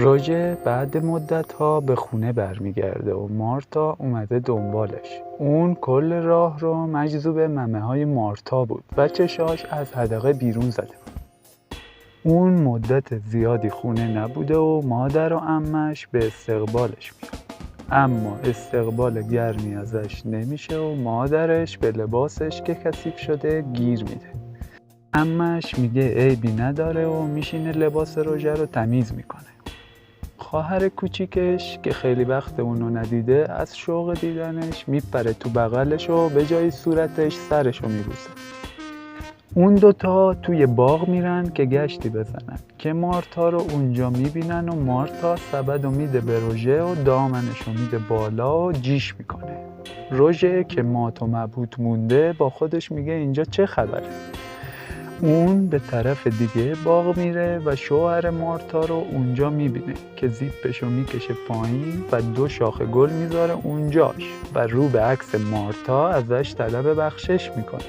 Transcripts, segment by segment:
روژه بعد مدت‌ها به خونه برمیگرده و مارتا اومده دنبالش. اون کل راه رو مجذوب ممه‌های مارتا بود و چشاش از حدقه بیرون زده بود. اون مدت زیادی خونه نبوده و مادر و عمش به استقبالش میاد. اما استقبال گرمی ازش نمیشه و مادرش به لباسش که کثیف شده گیر میده. عمش میگه عیبی نداره و میشینه لباس روژه رو تمیز میکنه. خواهر کوچیکش که خیلی وقت اونو ندیده از شوق دیدنش میپره تو بغلش و به جای صورتش سرشو میبوسه. اون دوتا توی باغ میرن که گشتی بزنن که مارتا رو اونجا میبینن و مارتا سبدو میده به روژه و دامنشو میده بالا و جیش میکنه. روژه که مات و مبهوت مونده با خودش میگه اینجا چه خبره؟ اون به طرف دیگه باغ میره و شوهر مارتا رو اونجا میبینه که زیپشو میکشه پایین و 2 شاخه گل میذاره اونجاش و رو به عکس مارتا ازش طلب بخشش میکنه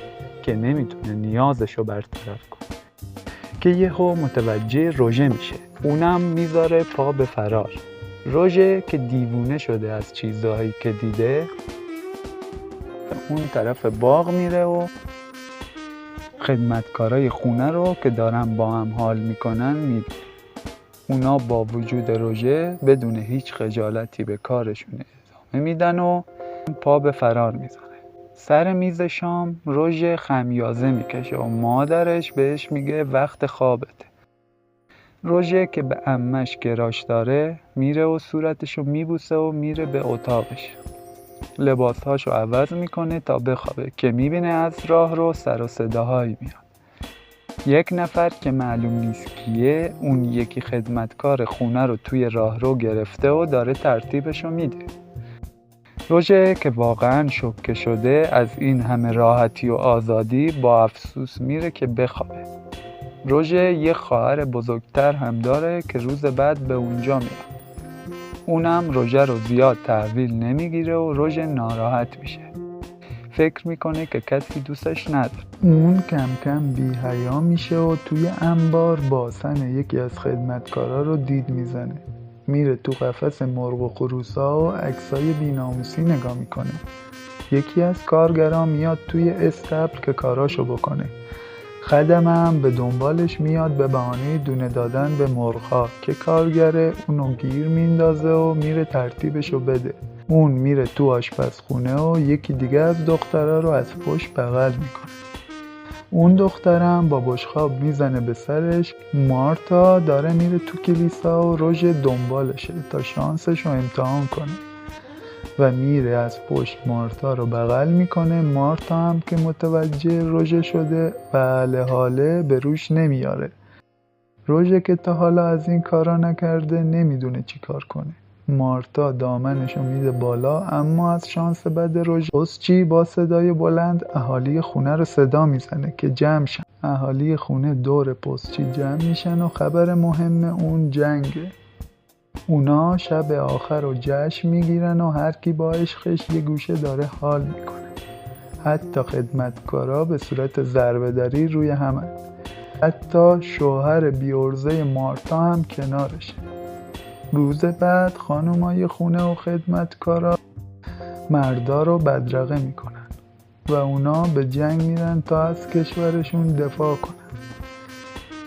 که نمیتونه نیازشو برطرف کنه که یهو متوجه روژه میشه. اونم میذاره پا به فرار. روژه که دیوونه شده از چیزهایی که دیده اون طرف باغ میره و خدمتکارای خونه رو که دارن با هم حال میکنن میبینه. اونا با وجود روژه بدون هیچ خجالتی به کارشون ادامه میدن و پا به فرار میزنه. سر میز شام روژه خمیازه میکشه و مادرش بهش میگه وقت خوابته. روژه که به عمش گراش داره میره و صورتشو میبوسه و میره به اتاقش. لباسهاشو عوض میکنه تا بخوابه که میبینه از راه رو سر و صداهایی میاد. یک نفر که معلوم نیست کیه اون یکی خدمتکار خونه رو توی راه رو گرفته و داره ترتیبشو میده. روژه که واقعا شوکه شده از این همه راحتی و آزادی با افسوس میره که بخوابه. روژه یه خواهر بزرگتر هم داره که روز بعد به اونجا میاد. اونم روژه رو زیاد تحویل نمیگیره و روژه ناراحت میشه. فکر میکنه که کسی دوستش نداره. اون کم کم بی حیا میشه و توی انبار باسن یکی از خدمتکارا رو دید میزنه. میره تو قفس مرغ و خروسا و عکسای بی‌ناموسی نگاه میکنه. یکی از کارگرا میاد توی استبل که کاراشو بکنه. خدمه هم به دنبالش میاد به بهانه دونه دادن به مرغ‌ها که کارگره اونو گیر میندازه و میره ترتیبشو بده. اون میره تو آشپزخونه و یکی دیگه از دخترها رو از پشت بغل میکنه. اون دخترم با بشقاب میزنه به سرش. مارتا داره میره تو کلیسا و روژه دنبالشه تا شانسش رو امتحان کنه و میره از پشت مارتا رو بغل میکنه. مارتا هم که متوجه روژه شده بله حاله به روش نمیاره. روژه که تا حالا از این کارا نکرده نمیدونه چی کار کنه. مارتا دامنشو میده بالا اما از شانس بد روژه پستچی با صدای بلند اهالی خونه رو صدا میزنه که جمع شن. اهالی خونه دور پستچی جمع میشن و خبر مهم اون جنگه. اونا شب آخر رو جشن میگیرن و هر کی با عشقش یه گوشه داره حال میکنه. حتی خدمتکارا به صورت ضربه‌دری روی همن. حتی شوهر بی‌عرضه مارتا هم کنارشه. روز بعد خانمای خونه و خدمتکارا مردا رو بدرقه میکنن و اونا به جنگ میرن تا از کشورشون دفاع کنن.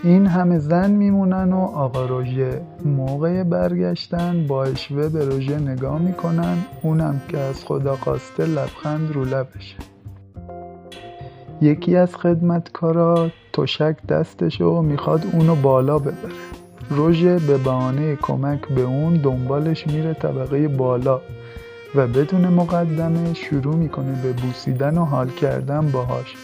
این همه زن میمونن و آقا روژه موقع برگشتن با اشوه به روژه نگاه میکنن. اونم که از خدا خواسته لبخند رو لبشه. یکی از خدمتکارا تشک دستشو میخواد اونو بالا ببره. روژه به بهانه کمک به اون دنبالش میره طبقه بالا و بدون مقدمه شروع میکنه به بوسیدن و حال کردن باهاش.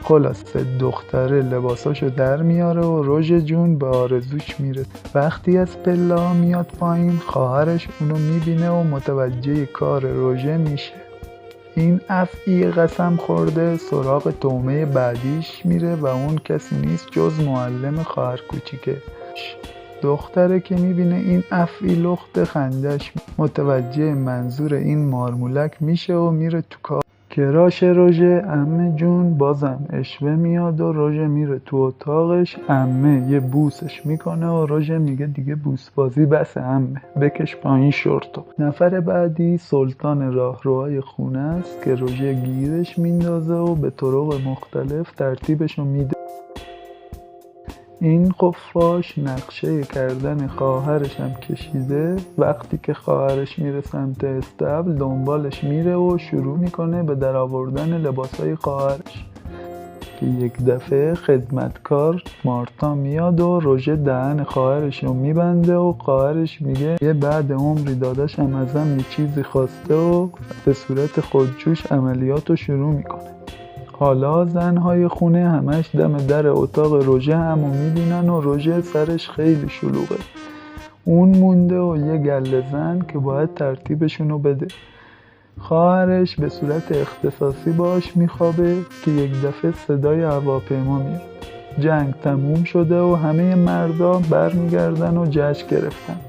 خلاصه دختره لباساشو در میاره و روژه جون به آرزوش میره. وقتی از پله‌ها میاد پایین خواهرش اونو میبینه و متوجه کار روژه میشه. این افعی قسم خورده سراغ طعمه بعدیش میره و اون کسی نیست جز معلم خواهر کوچیکه. دختره که میبینه این افعی لخت خندش متوجه منظور این مارمولک میشه و میره تو کار. کراش روژه عمه جون بازم اشوه میاد و روژه میره تو اتاقش. عمه یه بوسش میکنه و روژه میگه دیگه بوس بازی بسه عمه، بکش پایین شورتو. نفر بعدی سلطان راهروهای خونه است که روژه گیرش میندازه و به طرق مختلف ترتیبشو میده. این خفاش نقشه کردن خواهرش هم کشیده. وقتی که خواهرش میره سمت استبل دنبالش میره و شروع میکنه به در آوردن لباسای خواهرش که یک دفعه خدمتکار مارتا میاد و روژه دهن خواهرش رو میبنده و خواهرش میگه یه بعد عمری داداشم ازم یه چیزی خواسته و به صورت خودجوش عملیات رو شروع میکنه. حالا زنهای خونه همش دم در اتاق روژه همو میبینن و روژه سرش خیلی شلوغه. اون مونده و یه گله زن که باید ترتیبشونو بده. خواهرش به صورت اختصاصی باش میخوابه که یک دفعه صدای هواپیما میاد. جنگ تموم شده و همه مردا برمیگردن و جشن گرفتن.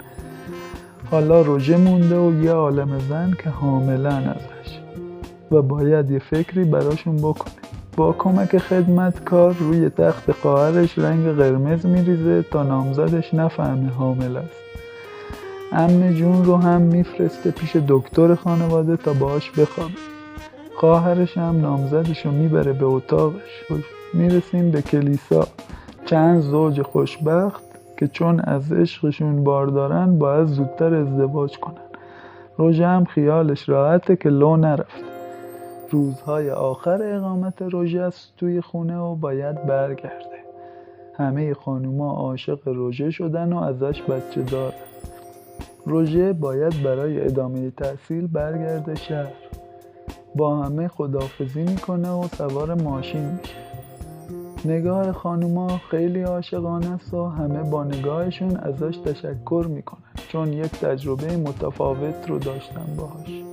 حالا روژه مونده و یه عالم زن که حاملن ازش و باید یه فکری براشون بکنه. با کمک خدمتکار روی تخت خواهرش رنگ قرمز میریزه تا نامزدش نفهمه حامل است. عمه جون رو هم میفرسته پیش دکتر خانواده تا باهاش بخوابه. خواهرش هم نامزدش رو میبره به اتاقش. میرسیم به کلیسا. چند زوج خوشبخت که چون از عشقشون باردارن باید زودتر ازدواج کنن. روژه هم خیالش راحته که لو نرفت. روزهای آخر اقامت روژه است توی خونه و باید برگرده. همه خانوما عاشق روژه شدن و ازش بچه دارن. روژه باید برای ادامه تحصیل برگرده شهر. با همه خداحافظی میکنه و سوار ماشین میشه. نگاه خانوما خیلی عاشقانه است و همه با نگاهشون ازش تشکر میکنن چون یک تجربه متفاوت رو داشتن باهاش.